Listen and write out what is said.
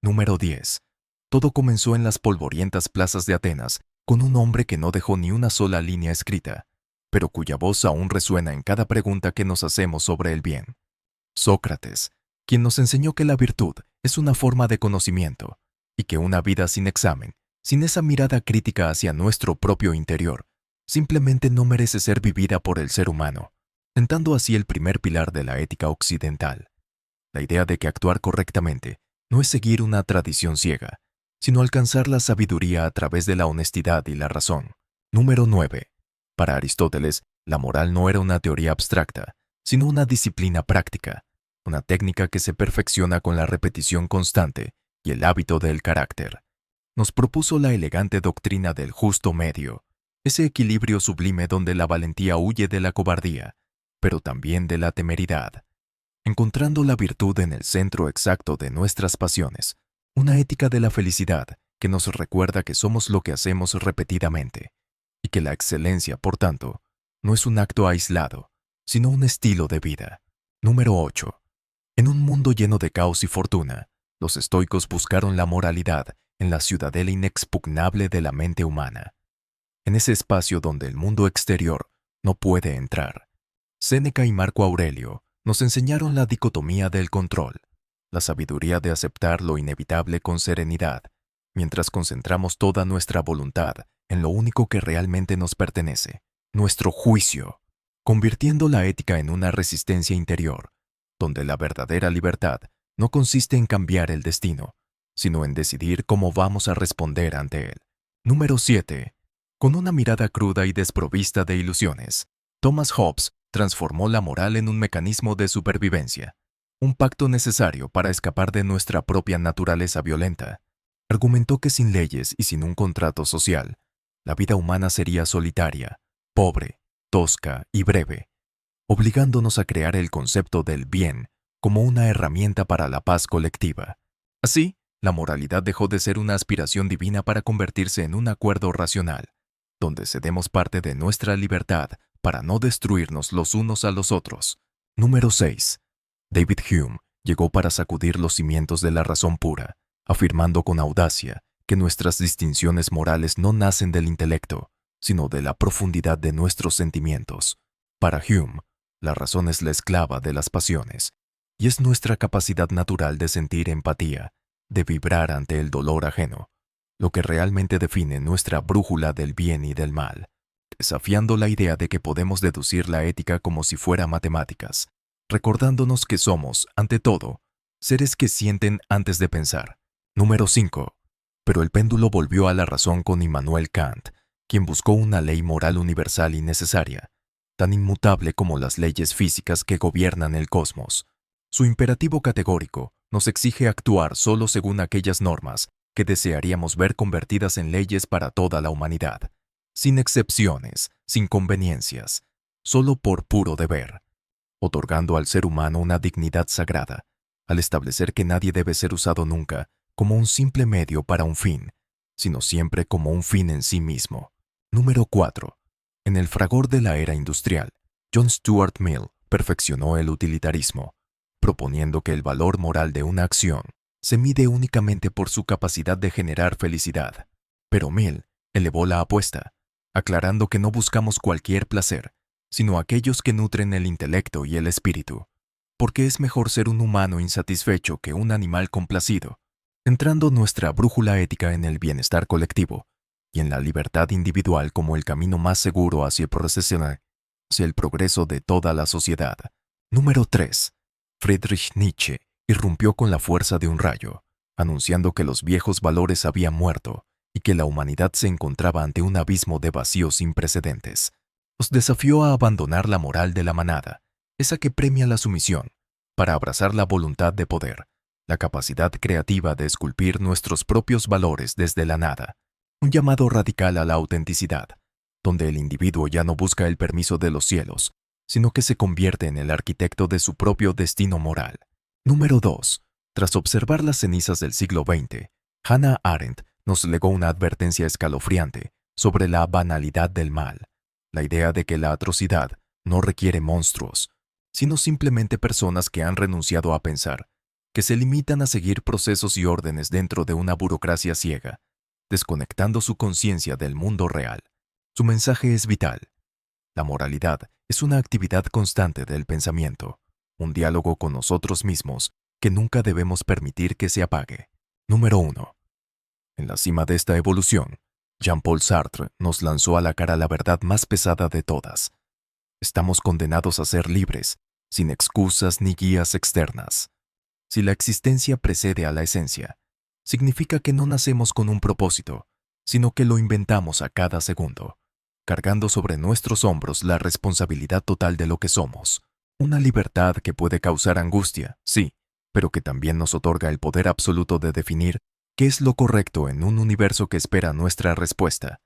Número 10. Todo comenzó en las polvorientas plazas de Atenas, con un hombre que no dejó ni una sola línea escrita, pero cuya voz aún resuena en cada pregunta que nos hacemos sobre el bien. Sócrates, quien nos enseñó que la virtud es una forma de conocimiento, y que una vida sin examen, sin esa mirada crítica hacia nuestro propio interior, simplemente no merece ser vivida por el ser humano, sentando así el primer pilar de la ética occidental. La idea de que actuar correctamente no es seguir una tradición ciega, sino alcanzar la sabiduría a través de la honestidad y la razón. Número 9. Para Aristóteles, la moral no era una teoría abstracta, sino una disciplina práctica, una técnica que se perfecciona con la repetición constante y el hábito del carácter. Nos propuso la elegante doctrina del justo medio, ese equilibrio sublime donde la valentía huye de la cobardía, pero también de la temeridad, encontrando la virtud en el centro exacto de nuestras pasiones, una ética de la felicidad que nos recuerda que somos lo que hacemos repetidamente, y que la excelencia, por tanto, no es un acto aislado, sino un estilo de vida. Número 8. En un mundo lleno de caos y fortuna, los estoicos buscaron la moralidad en la ciudadela inexpugnable de la mente humana, en ese espacio donde el mundo exterior no puede entrar. Séneca y Marco Aurelio nos enseñaron la dicotomía del control, la sabiduría de aceptar lo inevitable con serenidad, mientras concentramos toda nuestra voluntad en lo único que realmente nos pertenece, nuestro juicio, convirtiendo la ética en una resistencia interior, donde la verdadera libertad no consiste en cambiar el destino, sino en decidir cómo vamos a responder ante él. Número 7. Con una mirada cruda y desprovista de ilusiones, Thomas Hobbes transformó la moral en un mecanismo de supervivencia, un pacto necesario para escapar de nuestra propia naturaleza violenta. Argumentó que sin leyes y sin un contrato social, la vida humana sería solitaria, pobre, tosca y breve, obligándonos a crear el concepto del bien como una herramienta para la paz colectiva. Así, la moralidad dejó de ser una aspiración divina para convertirse en un acuerdo racional, donde cedemos parte de nuestra libertad para no destruirnos los unos a los otros. Número 6. David Hume llegó para sacudir los cimientos de la razón pura, afirmando con audacia que nuestras distinciones morales no nacen del intelecto, sino de la profundidad de nuestros sentimientos. Para Hume, la razón es la esclava de las pasiones, y es nuestra capacidad natural de sentir empatía, de vibrar ante el dolor ajeno, lo que realmente define nuestra brújula del bien y del mal, desafiando la idea de que podemos deducir la ética como si fuera matemáticas, recordándonos que somos, ante todo, seres que sienten antes de pensar. Número 5. Pero el péndulo volvió a la razón con Immanuel Kant, quien buscó una ley moral universal y necesaria, tan inmutable como las leyes físicas que gobiernan el cosmos. Su imperativo categórico nos exige actuar solo según aquellas normas que desearíamos ver convertidas en leyes para toda la humanidad, sin excepciones, sin conveniencias, solo por puro deber, otorgando al ser humano una dignidad sagrada, al establecer que nadie debe ser usado nunca como un simple medio para un fin, sino siempre como un fin en sí mismo. Número 4. En el fragor de la era industrial, John Stuart Mill perfeccionó el utilitarismo, proponiendo que el valor moral de una acción se mide únicamente por su capacidad de generar felicidad. Pero Mill elevó la apuesta, aclarando que no buscamos cualquier placer, sino aquellos que nutren el intelecto y el espíritu, porque es mejor ser un humano insatisfecho que un animal complacido, centrando nuestra brújula ética en el bienestar colectivo y en la libertad individual como el camino más seguro hacia el progreso de toda la sociedad. Número 3. Friedrich Nietzsche irrumpió con la fuerza de un rayo, anunciando que los viejos valores habían muerto y que la humanidad se encontraba ante un abismo de vacío sin precedentes. Nos desafió a abandonar la moral de la manada, esa que premia la sumisión, para abrazar la voluntad de poder, la capacidad creativa de esculpir nuestros propios valores desde la nada, un llamado radical a la autenticidad, donde el individuo ya no busca el permiso de los cielos, sino que se convierte en el arquitecto de su propio destino moral. Número 2. Tras observar las cenizas del siglo XX, Hannah Arendt nos legó una advertencia escalofriante sobre la banalidad del mal, la idea de que la atrocidad no requiere monstruos, sino simplemente personas que han renunciado a pensar, que se limitan a seguir procesos y órdenes dentro de una burocracia ciega, desconectando su conciencia del mundo real. Su mensaje es vital. La moralidad es una actividad constante del pensamiento, un diálogo con nosotros mismos que nunca debemos permitir que se apague. Número 1. En la cima de esta evolución, Jean-Paul Sartre nos lanzó a la cara la verdad más pesada de todas. Estamos condenados a ser libres, sin excusas ni guías externas. Si la existencia precede a la esencia, significa que no nacemos con un propósito, sino que lo inventamos a cada segundo, cargando sobre nuestros hombros la responsabilidad total de lo que somos. Una libertad que puede causar angustia, sí, pero que también nos otorga el poder absoluto de definir qué es lo correcto en un universo que espera nuestra respuesta.